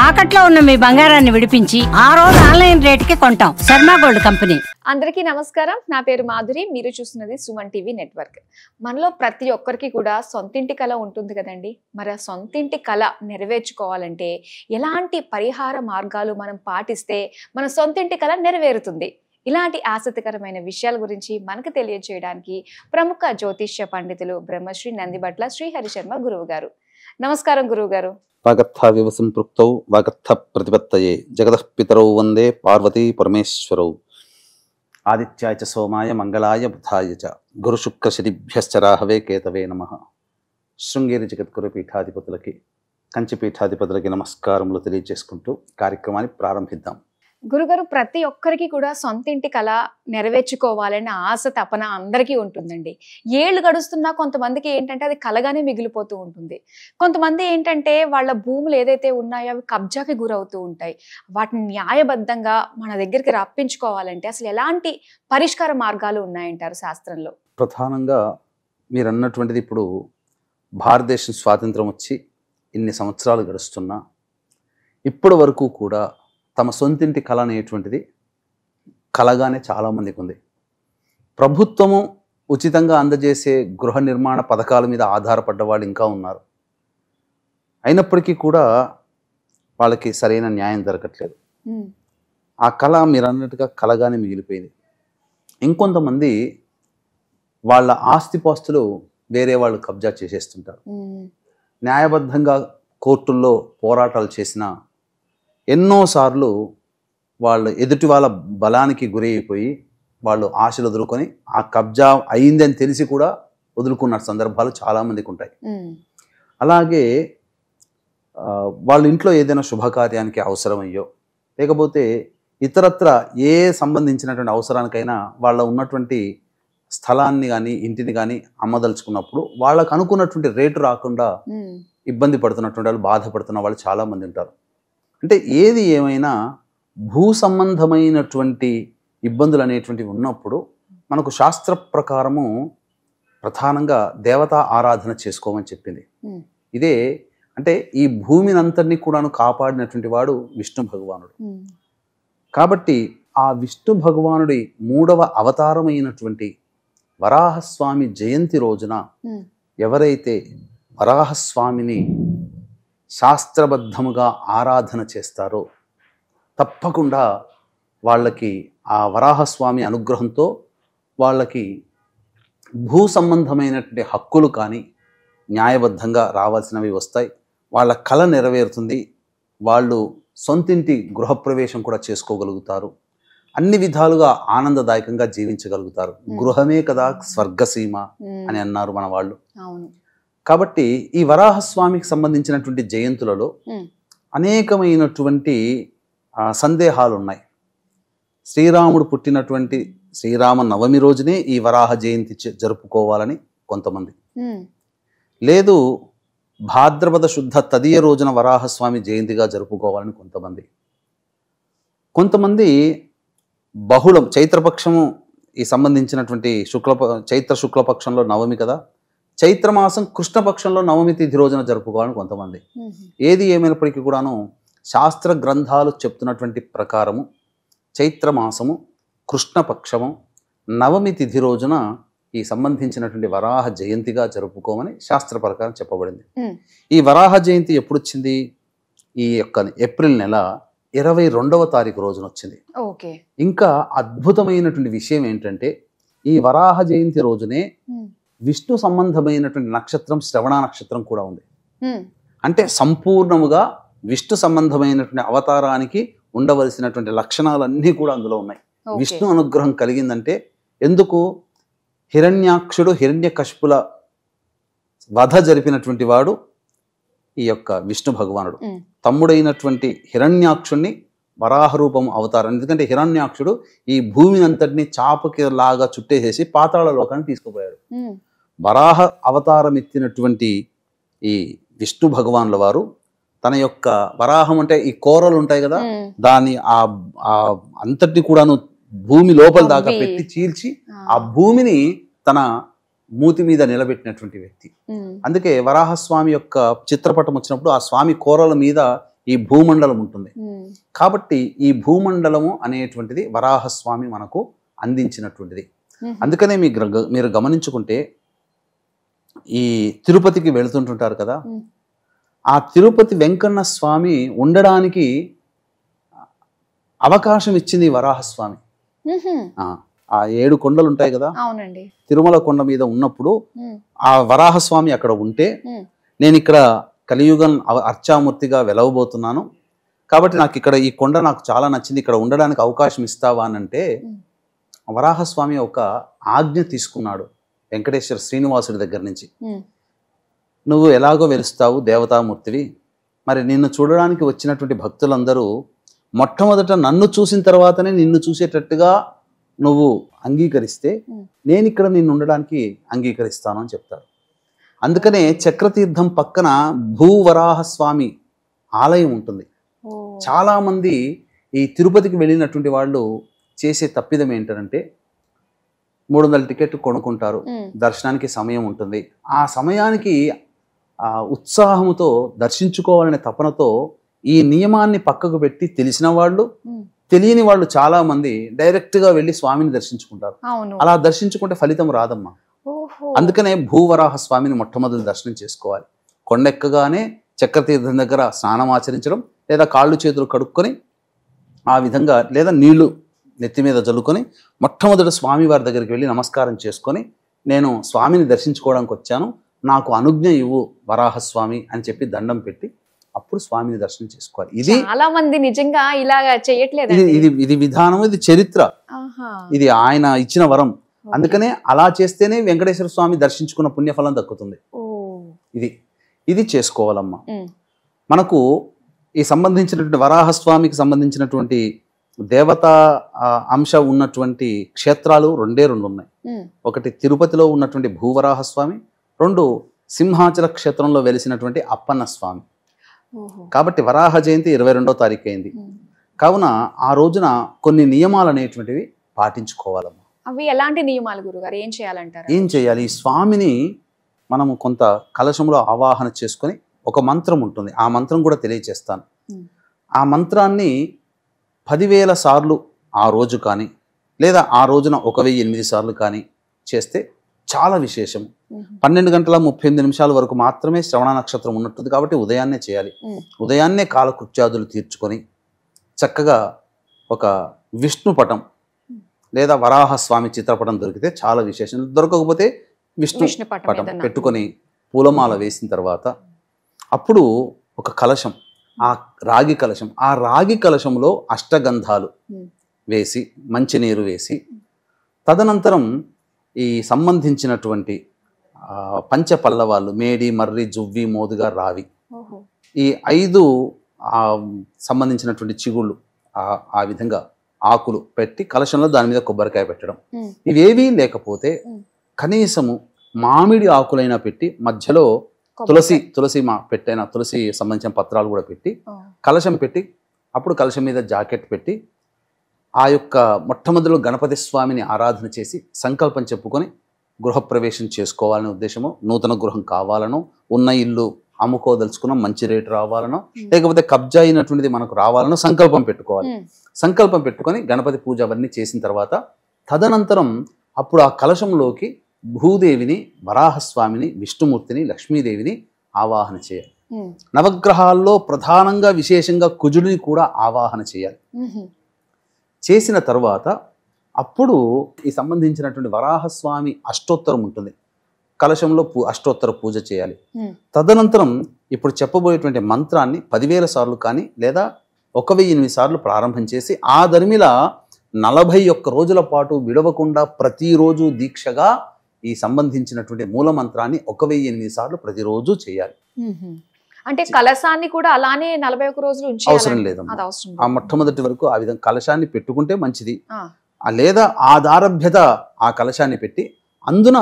తాకట్లో ఉన్న మీ బంగారాన్ని విడిపించి ఆ రోజు ఆన్లైన్ రేటుకి కొంటాం. Sharma gold company. అందరికీ నమస్కారం. నా పేరు మాధురి. మీరు చూస్తున్నది సుమన్ టీవీ నెట్వర్క్. మనలో ప్రతి ఒక్కరికి కూడా సొంతింటి కళ ఉంటుంది కదండి. మరి ఆ సొంతింటి కళ నెరవేర్చుకోవాలంటే ఎలాంటి పరిహార మార్గాలు మనం పాటిస్తే మన సొంతింటి కళ నెరవేరుతుంది? ఇలాంటి ఆసక్తికరమైన విషయాల గురించి మనకు తెలియజేయడానికి ప్రముఖ జ్యోతిష్య పండితులు బ్రహ్మశ్రీ నందిబట్ల శ్రీహరి శర్మ గురువు గారు. నమస్కారం గురువు గారు. వాగర్థ వివసంపృక్తౌ వాగర్థ ప్రతిపత్తయే జగతః పితరౌ వందే పార్వతీ పరమేశ్వరౌ. ఆదిత్యాయ చ సోమాయ మంగళాయ బుధాయ చ గురు శుక్ర శనిభ్యశ్చ రాహవే కేతవే నమః. శృంగేరి జగద్గురు పీఠాధిపతులకి, కంచి పీఠాధిపతులకి నమస్కారములు తెలియజేసుకుంటూ కార్యక్రమాన్ని ప్రారంభిద్దాం. గురుగారు, ప్రతి ఒక్కరికి కూడా సొంతింటి కళ నెరవేర్చుకోవాలన్న ఆశ తపన అందరికీ ఉంటుందండి. ఏళ్ళు గడుస్తున్నా కొంతమందికి ఏంటంటే అది కలగానే మిగిలిపోతూ ఉంటుంది. కొంతమంది ఏంటంటే వాళ్ళ భూములు ఏదైతే ఉన్నాయో అవి కబ్జాకి గురవుతూ ఉంటాయి. వాటిని న్యాయబద్ధంగా మన దగ్గరికి రప్పించుకోవాలంటే అసలు ఎలాంటి పరిష్కార మార్గాలు ఉన్నాయంటారు శాస్త్రంలో? ప్రధానంగా మీరు అన్నటువంటిది, ఇప్పుడు భారతదేశం స్వాతంత్రం వచ్చి ఇన్ని సంవత్సరాలు గడుస్తున్నా ఇప్పటి వరకు కూడా తమ సొంతింటి కళ అనేటువంటిది కలగానే చాలామందికి ఉంది. ప్రభుత్వము ఉచితంగా అందజేసే గృహ నిర్మాణ పథకాల మీద ఆధారపడ్డ వాళ్ళు ఇంకా ఉన్నారు. అయినప్పటికీ కూడా వాళ్ళకి సరైన న్యాయం దొరకట్లేదు. ఆ కళ మీరు అన్నట్టుగా కలగానే మిగిలిపోయింది. ఇంకొంతమంది వాళ్ళ ఆస్తిపాస్తులు వేరే వాళ్ళు కబ్జా చేసేస్తుంటారు. న్యాయబద్ధంగా కోర్టుల్లో పోరాటాలు చేసిన ఎన్నోసార్లు వాళ్ళు ఎదుటి వాళ్ళ బలానికి గురి అయిపోయి వాళ్ళు ఆశలు వదులుకొని ఆ కబ్జా అయిందని తెలిసి కూడా వదులుకున్న సందర్భాలు చాలామందికి ఉంటాయి. అలాగే వాళ్ళ ఇంట్లో ఏదైనా శుభకార్యానికి అవసరమయ్యో లేకపోతే ఇతరత్ర ఏ సంబంధించినటువంటి అవసరానికైనా వాళ్ళ ఉన్నటువంటి స్థలాన్ని కానీ ఇంటిని కానీ అమ్మదలుచుకున్నప్పుడు వాళ్ళకు అనుకున్నటువంటి రేటు రాకుండా ఇబ్బంది పడుతున్నటువంటి వాళ్ళు, బాధపడుతున్న వాళ్ళు చాలామంది ఉంటారు. అంటే ఏది ఏమైనా భూ సంబంధమైనటువంటి ఇబ్బందులు అనేటువంటివి ఉన్నప్పుడు మనకు శాస్త్ర ప్రకారము ప్రధానంగా దేవతా ఆరాధన చేసుకోమని చెప్పింది. ఇదే అంటే ఈ భూమిని అంతటినీ కూడాను కాపాడినటువంటి వాడు విష్ణు భగవానుడు. కాబట్టి ఆ విష్ణు భగవానుడి 3వ అవతారమైనటువంటి వరాహస్వామి జయంతి రోజున ఎవరైతే వరాహస్వామిని శాస్త్రబద్ధముగా ఆరాధన చేస్తారో తప్పకుండా వాళ్ళకి ఆ వరాహస్వామి అనుగ్రహంతో వాళ్ళకి భూ సంబంధమైనటువంటి హక్కులు కానీ న్యాయబద్ధంగా రావాల్సినవి వస్తాయి. వాళ్ళ కళ నెరవేరుతుంది. వాళ్ళు సొంతింటి గృహప్రవేశం కూడా చేసుకోగలుగుతారు. అన్ని విధాలుగా ఆనందదాయకంగా జీవించగలుగుతారు. గృహమే కదా స్వర్గసీమ అని అన్నారు మన వాళ్ళు. కాబట్టి ఈ వరాహస్వామికి సంబంధించినటువంటి జయంతులలో అనేకమైనటువంటి సందేహాలు ఉన్నాయి. శ్రీరాముడు పుట్టినటువంటి శ్రీరామ నవమి రోజునే ఈ వరాహ జయంతి జరుపుకోవాలని కొంతమంది, లేదు భాద్రపద శుద్ధ తదియ రోజున వరాహస్వామి జయంతిగా జరుపుకోవాలని కొంతమంది బహుళం చైత్రపక్షము ఈ సంబంధించినటువంటి చైత్ర శుక్లపక్షంలో నవమి కదా, చైత్రమాసం కృష్ణపక్షంలో నవమి తిథి రోజున జరుపుకోవాలని కొంతమంది. ఏది ఏమైనప్పటికీ కూడాను శాస్త్ర గ్రంథాలు చెప్తున్నటువంటి ప్రకారము చైత్రమాసము కృష్ణపక్షము నవమి తిథి రోజున ఈ సంబంధించినటువంటి వరాహ జయంతిగా జరుపుకోమని శాస్త్ర ప్రకారం చెప్పబడింది. ఈ వరాహ జయంతి ఎప్పుడు వచ్చింది? ఈ యొక్క ఏప్రిల్ నెల 22వ తారీఖు రోజున వచ్చింది. ఇంకా అద్భుతమైనటువంటి విషయం ఏంటంటే ఈ వరాహ జయంతి రోజునే విష్ణు సంబంధమైనటువంటి నక్షత్రం శ్రవణ నక్షత్రం కూడా ఉంది. అంటే సంపూర్ణముగా విష్ణు సంబంధమైనటువంటి అవతారానికి ఉండవలసినటువంటి లక్షణాలన్నీ కూడా అందులో ఉన్నాయి. విష్ణు అనుగ్రహం కలిగిందంటే ఎందుకు? హిరణ్యాక్షుడు హిరణ్యకశిపుల వధ జరిపినటువంటి వాడు ఈ యొక్క విష్ణు భగవానుడు. తమ్ముడైనటువంటి హిరణ్యాక్షుణ్ణి వరాహ రూపం అవతారం. ఎందుకంటే హిరణ్యాక్షుడు ఈ భూమిని అంతటిని చాపకి లాగా చుట్టేసేసి పాతాళ లోకానికి తీసుకుపోయాడు. వరాహ అవతారం ఎత్తినటువంటి ఈ విష్ణు భగవానుల వారు తన యొక్క వరాహం అంటే ఈ కోరలు ఉంటాయి కదా, దాన్ని అంతటిని కూడాను భూమి లోపల దాకా పెట్టి చీల్చి ఆ భూమిని తన మూతి మీద నిలబెట్టినటువంటి వ్యక్తి. అందుకే వరాహస్వామి యొక్క చిత్రపటం వచ్చినప్పుడు ఆ స్వామి కోరల మీద ఈ భూమండలం ఉంటుంది. కాబట్టి ఈ భూమండలము అనేటువంటిది వరాహస్వామి మనకు అందించినటువంటిది. అందుకనే మీరు గమనించుకుంటే ఈ తిరుపతికి వెళుతుంటుంటారు కదా, ఆ తిరుపతి వెంకన్న స్వామి ఉండడానికి అవకాశం ఇచ్చింది వరాహస్వామి. ఆ 7 కొండలు ఉంటాయి కదా, అవునండి, తిరుమల కొండ మీద ఉన్నప్పుడు ఆ వరాహస్వామి అక్కడ ఉంటే, నేను ఇక్కడ కలియుగం అర్చామూర్తిగా వెలవబోతున్నాను కాబట్టి నాకు ఇక్కడ ఈ కొండ నాకు చాలా నచ్చింది, ఇక్కడ ఉండడానికి అవకాశం ఇస్తావా అని అంటే వరాహస్వామి ఒక ఆజ్ఞ తీసుకున్నాడు వెంకటేశ్వర శ్రీనివాసుడి దగ్గర నుంచి. నువ్వు ఎలాగో వెలుస్తావు, దేవతామూర్తివి, మరి నిన్ను చూడడానికి వచ్చినటువంటి భక్తులందరూ మొట్టమొదట నన్ను చూసిన తర్వాతనే నిన్ను చూసేటట్టుగా నువ్వు అంగీకరిస్తే నేను ఇక్కడ నిన్ను ఉండడానికి అంగీకరిస్తాను అని చెప్తాడు. అందుకనే చక్రతీర్థం పక్కన భూవరాహస్వామి ఆలయం ఉంటుంది. చాలా మంది ఈ తిరుపతికి వెళ్ళినటువంటి వాళ్ళు చేసే తప్పిదం ఏంటంటే 300 టికెట్ కొనుక్కుంటారు, దర్శనానికి సమయం ఉంటుంది, ఆ సమయానికి ఉత్సాహంతో దర్శించుకోవాలనే తపనతో ఈ నియమాన్ని పక్కకు పెట్టి తెలిసిన వాళ్ళు తెలియని వాళ్ళు చాలా మంది డైరెక్ట్ గా వెళ్ళి స్వామిని దర్శించుకుంటారు. అలా దర్శించుకుంటే ఫలితం రాదమ్మా. అందుకనే భూవరాహ స్వామిని మొట్టమొదటి దర్శనం చేసుకోవాలి. కొండెక్కగానే చక్రతీర్థం దగ్గర స్నానం ఆచరించడం, లేదా కాళ్ళు చేతులు కడుక్కొని ఆ విధంగా, లేదా నీళ్లు నెత్తి మీద జల్లుకొని మొట్టమొదటి స్వామి వారి దగ్గరికి వెళ్ళి నమస్కారం చేసుకొని, నేను స్వామిని దర్శించుకోవడానికి వచ్చాను, నాకు అనుజ్ఞ ఇవ్వు వరాహస్వామి అని చెప్పి దండం పెట్టి అప్పుడు స్వామిని దర్శనం చేసుకోవాలి. ఇది చాలా మంది నిజంగా ఇలా చేయట్లేదు. ఇది విధానం, ఇది చరిత్ర, ఇది ఆయన ఇచ్చిన వరం. అందుకనే అలా చేస్తేనే వెంకటేశ్వర స్వామి దర్శించుకున్న పుణ్యఫలం దక్కుతుంది. ఇది చేసుకోవాలమ్మా. మనకు ఈ సంబంధించినటువంటి వరాహస్వామికి సంబంధించినటువంటి దేవతా అంశ ఉన్నటువంటి క్షేత్రాలు 2 ఉన్నాయి. ఒకటి తిరుపతిలో ఉన్నటువంటి భూవరాహస్వామి, 2 సింహాచల క్షేత్రంలో వెలిసినటువంటి అప్పన్న స్వామి. కాబట్టి వరాహ జయంతి 22వ తారీఖు అయింది కావున ఆ రోజున కొన్ని నియమాలు అనేటువంటివి పాటించుకోవాలమ్మా. అవి ఎలాంటి నియమాలు గురుగారు? ఏం చేయాలంటారు? ఏం చేయాలి? ఈ స్వామిని మనము కొంత కలశంలో ఆవాహన చేసుకొని ఒక మంత్రం ఉంటుంది, ఆ మంత్రం కూడా తెలియచేస్తాను. ఆ మంత్రాన్ని 10,000 సార్లు ఆ రోజు కానీ, లేదా ఆ రోజున 1008 సార్లు కానీ చేస్తే చాలా విశేషం. 12:38 వరకు మాత్రమే శ్రవణ నక్షత్రం ఉన్నట్టుంది కాబట్టి ఉదయాన్నే చేయాలి. ఉదయాన్నే కాలకృత్యాదులు తీర్చుకొని చక్కగా ఒక విష్ణు పటం లేదా వరాహస్వామి చిత్రపటం దొరికితే చాలా విశేషం. దొరకకపోతే విష్ణు పటం పెట్టుకొని పూలమాల వేసిన తర్వాత అప్పుడు ఒక కలశం, ఆ రాగి కలశం, ఆ రాగి కలశంలో అష్టగంధాలు వేసి మంచినీరు వేసి, తదనంతరం ఈ సంబంధించినటువంటి పంచపల్లవాళ్ళు మేడి, మర్రి, జువ్వి, మోదుగా, రావి, ఈ 5 సంబంధించినటువంటి చిగుళ్ళు ఆ విధంగా ఆకులు పెట్టి కలశంలో దాని మీద కొబ్బరికాయ పెట్టడం. ఇవేవీ లేకపోతే కనీసము మామిడి ఆకులైనా పెట్టి మధ్యలో తులసి పెట్టైన తులసి సంబంధించిన పత్రాలు కూడా పెట్టి కలశం పెట్టి, అప్పుడు కలశం మీద జాకెట్ పెట్టి ఆ యొక్క మొట్టమొదటిలో గణపతి స్వామిని ఆరాధన చేసి సంకల్పం చెప్పుకొని గృహప్రవేశం చేసుకోవాలనే ఉద్దేశము, నూతన గృహం కావాలనో, ఉన్న ఇల్లు అమ్ముకోదలుచుకున్న మంచి రేటు రావాలనో, లేకపోతే కబ్జా అయినటువంటిది మనకు రావాలనో సంకల్పం పెట్టుకోవాలి. సంకల్పం పెట్టుకొని గణపతి పూజ అవన్నీ చేసిన తర్వాత తదనంతరం అప్పుడు ఆ కలశంలోకి భూదేవిని, వరాహస్వామిని, విష్ణుమూర్తిని, లక్ష్మీదేవిని ఆవాహన చేయాలి. నవగ్రహాల్లో ప్రధానంగా విశేషంగా కుజుడిని కూడా ఆవాహన చేయాలి. చేసిన తర్వాత అప్పుడు ఈ సంబంధించినటువంటి వరాహస్వామి అష్టోత్తరం ఉంటుంది, కలశంలో అష్టోత్తర పూజ చేయాలి. తదనంతరం ఇప్పుడు చెప్పబోయేటువంటి మంత్రాన్ని 10,000 సార్లు కానీ లేదా 1008 సార్లు ప్రారంభం చేసి ఆ దరిమిల 41 రోజుల పాటు విడవకుండా ప్రతిరోజు దీక్షగా ఈ సంబంధించినటువంటి మూల మంత్రాన్ని 1008 సార్లు ప్రతిరోజు చేయాలి. అంటే కలశాన్ని కూడా అలానే 41 రోజులు అవసరం లేదమ్మా. ఆ మొట్టమొదటి వరకు ఆ విధంగా కలశాన్ని పెట్టుకుంటే మంచిది. లేదా ఆధారభ్యత ఆ కలశాన్ని పెట్టి అందున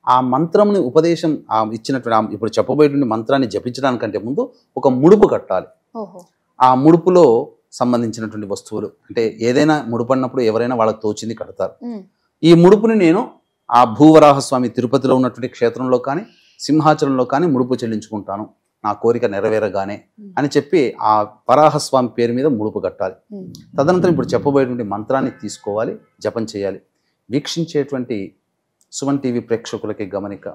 ఆ మంత్రంని ఉపదేశం ఇచ్చినటువంటి ఇప్పుడు చెప్పబోయేటువంటి మంత్రాన్ని జపించడానికంటే ముందు ఒక ముడుపు కట్టాలి. ఆ ముడుపులో సంబంధించినటువంటి వస్తువులు, అంటే ఏదైనా ముడుపు అన్నప్పుడు ఎవరైనా వాళ్ళకి తోచింది కడతారు. ఈ ముడుపుని నేను ఆ భూవరాహస్వామి తిరుపతిలో ఉన్నటువంటి క్షేత్రంలో కానీ సింహాచలంలో కానీ ముడుపు చెల్లించుకుంటాను. నా కోరిక నెరవేరగానే అని చెప్పి ఆ వరాహస్వామి పేరు మీద ముడుపు కట్టాలి. తదనంతరం ఇప్పుడు చెప్పబోయేటువంటి మంత్రాన్ని తీసుకోవాలి, జపం చేయాలి. వీక్షించేటువంటి సుమన్ టీవీ ప్రేక్షకులకి గమనిక,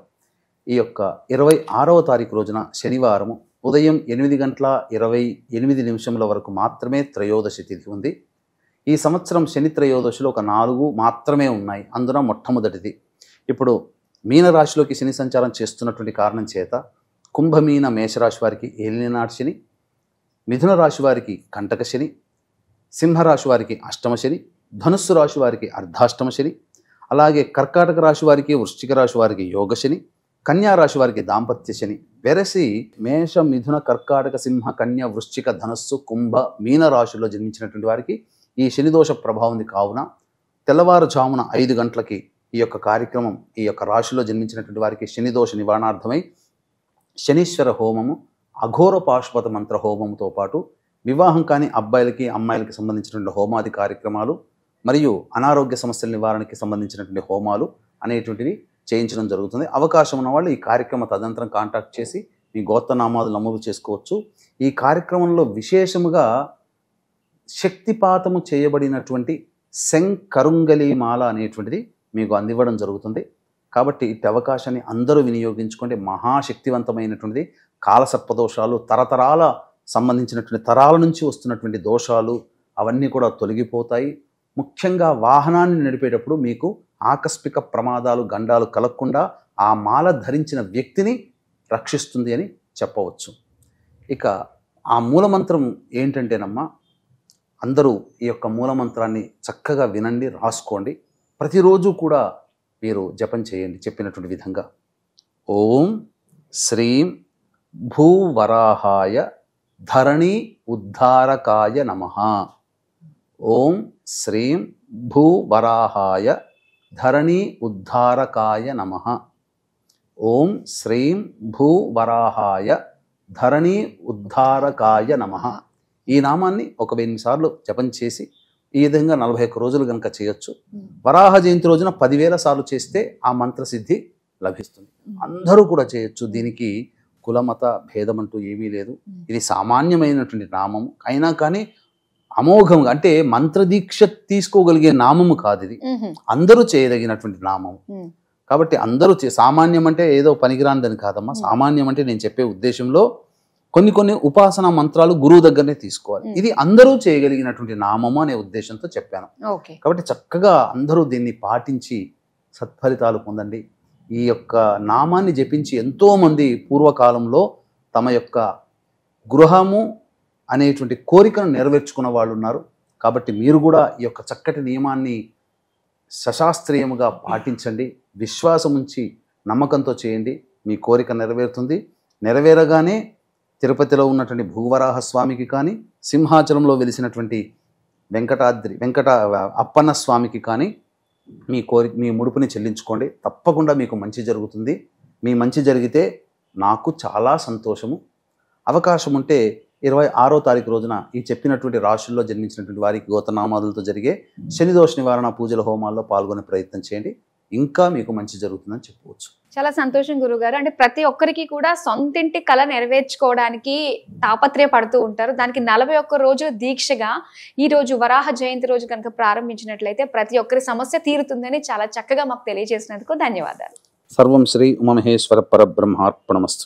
ఈ యొక్క 26వ తారీఖు రోజున శనివారము ఉదయం 8:28 వరకు మాత్రమే త్రయోదశి తిథి ఉంది. ఈ సంవత్సరం శని త్రయోదశిలో ఒక 4 మాత్రమే ఉన్నాయి. అందున మొట్టమొదటిది ఇప్పుడు మీనరాశిలోకి శని సంచారం చేస్తున్నటువంటి కారణం చేత కుంభమీన మేషరాశి వారికి ఏలినాటి శని, మిథున రాశి వారికి కంటక శని, సింహరాశి వారికి అష్టమ శని, ధనుస్సు రాశి వారికి అర్ధాష్టమ శని, అలాగే కర్కాటక రాశి వారికి, వృశ్చిక రాశి వారికి యోగ శని, కన్యా రాశి వారికి దాంపత్య శని. వెరసి మేష, మిథున, కర్కాటక, సింహ, కన్య, వృశ్చిక, ధనస్సు, కుంభ, మీన రాశుల్లో జన్మించినటువంటి వారికి ఈ శనిదోష ప్రభావం ఉంది. కావున తెల్లవారుజామున 5 గంటలకి ఈ యొక్క కార్యక్రమం ఈ యొక్క రాశిలో జన్మించినటువంటి వారికి శనిదోష నివారణార్థమై శనీశ్వర హోమము, అఘోర పాశుపత మంత్ర హోమంతో పాటు వివాహం కాని అబ్బాయిలకి అమ్మాయిలకి సంబంధించినటువంటి హోమాది కార్యక్రమాలు మరియు అనారోగ్య సమస్యల నివారణకి సంబంధించినటువంటి హోమాలు అనేటువంటివి చేయించడం జరుగుతుంది. అవకాశం ఉన్న వాళ్ళు ఈ కార్యక్రమ తదనంతరం కాంటాక్ట్ చేసి మీ గోత్రనామాలు నమోదు చేసుకోవచ్చు. ఈ కార్యక్రమంలో విశేషముగా శక్తిపాతము చేయబడినటువంటి శంకరుంగలి మాల అనేటువంటిది మీకు అందివ్వడం జరుగుతుంది. కాబట్టి ఇట్టి అవకాశాన్ని అందరూ వినియోగించుకోండి. మహాశక్తివంతమైనటువంటిది. కాలసర్పదోషాలు, తరతరాల సంబంధించినటువంటి తరాల నుంచి వస్తున్నటువంటి దోషాలు అవన్నీ కూడా తొలగిపోతాయి. ముఖ్యంగా వాహనాన్ని నడిపేటప్పుడు మీకు ఆకస్మిక ప్రమాదాలు, గండాలు కలగకుండా ఆ మాల ధరించిన వ్యక్తిని రక్షిస్తుంది అని చెప్పవచ్చు. ఇక ఆ మూలమంత్రం ఏంటంటేనమ్మా, అందరూ ఈ యొక్క మూలమంత్రాన్ని చక్కగా వినండి, రాసుకోండి. ప్రతిరోజు కూడా మీరు జపం చేయండి చెప్పినటువంటి విధంగా. ఓం శ్రీం భూవరాహాయ ధరణి ఉద్ధారకాయ నమః. ఓం శ్రీం భూవరాహాయ ధరణి ఉద్ధారకాయ నమః. ఓం శ్రీం భూవరాహాయ ధరణి ఉద్ధారకాయ నమః. ఈ నామాన్ని ఒక 1000 సార్లు జపం చేసి ఈ విధంగా 41 రోజులు కనుక చేయొచ్చు. వరాహ జయంతి రోజున 10,000 సార్లు చేస్తే ఆ మంత్రసిద్ధి లభిస్తుంది. అందరూ కూడా చేయొచ్చు. దీనికి కులమత భేదం అంటూ ఏమీ లేదు. ఇది సామాన్యమైనటువంటి నామము అయినా కానీ అమోఘంగా, అంటే మంత్రదీక్ష తీసుకోగలిగే నామము కాదు ఇది. అందరూ చేయదగినటువంటి నామము. కాబట్టి అందరూ సామాన్యం అంటే ఏదో పనికిరాందని కాదమ్మా. సామాన్యం అంటే నేను చెప్పే ఉద్దేశంలో కొన్ని ఉపాసనా మంత్రాలు గురువు దగ్గరనే తీసుకోవాలి. ఇది అందరూ చేయగలిగినటువంటి నామము అనే ఉద్దేశంతో చెప్పాను. కాబట్టి చక్కగా అందరూ దీన్ని పాటించి సత్ఫలితాలు పొందండి. ఈ యొక్క నామాన్ని జపించి ఎంతోమంది పూర్వకాలంలో తమ యొక్క గృహము అనేటువంటి కోరికను నెరవేర్చుకున్న వాళ్ళు ఉన్నారు. కాబట్టి మీరు కూడా ఈ యొక్క చక్కటి నియమాన్ని సశాస్త్రీయముగా పాటించండి. విశ్వాసం ఉంచి నమ్మకంతో చేయండి. మీ కోరిక నెరవేరుతుంది. నెరవేరగానే తిరుపతిలో ఉన్నటువంటి భూవరాహ స్వామికి కానీ, సింహాచలంలో వెలిసినటువంటి వెంకట అప్పన్న స్వామికి కానీ మీ ముడుపుని చెల్లించుకోండి. తప్పకుండా మీకు మంచి జరుగుతుంది. మీ మంచి జరిగితే నాకు చాలా సంతోషము. అవకాశం ఉంటే 26వ తారీఖు రోజున ఈ చెప్పినటువంటి రాశుల్లో జన్మించినటువంటి వారికి గోత్రనామాదులతో జరిగే శనిదోష నివారణ పూజల హోమాల్లో పాల్గొనే ప్రయత్నం చేయండి. ఇంకా మీకు మంచి జరుగుతుందని చెప్పవచ్చు. చాలా సంతోషం గురుగారు. అంటే ప్రతి ఒక్కరికి కూడా సొంతింటి కళ నెరవేర్చుకోవడానికి తాపత్రయపడుతూ ఉంటారు. దానికి 41 రోజుల దీక్షగా ఈ రోజు వరాహ జయంతి రోజు కనుక ప్రారంభించినట్లయితే ప్రతి ఒక్కరి సమస్య తీరుతుందని చాలా చక్కగా మాకు తెలియజేసినందుకు ధన్యవాదాలు. సర్వం శ్రీ ఉమామహేశ్వర పరబ్రహ్మార్పణమస్తు.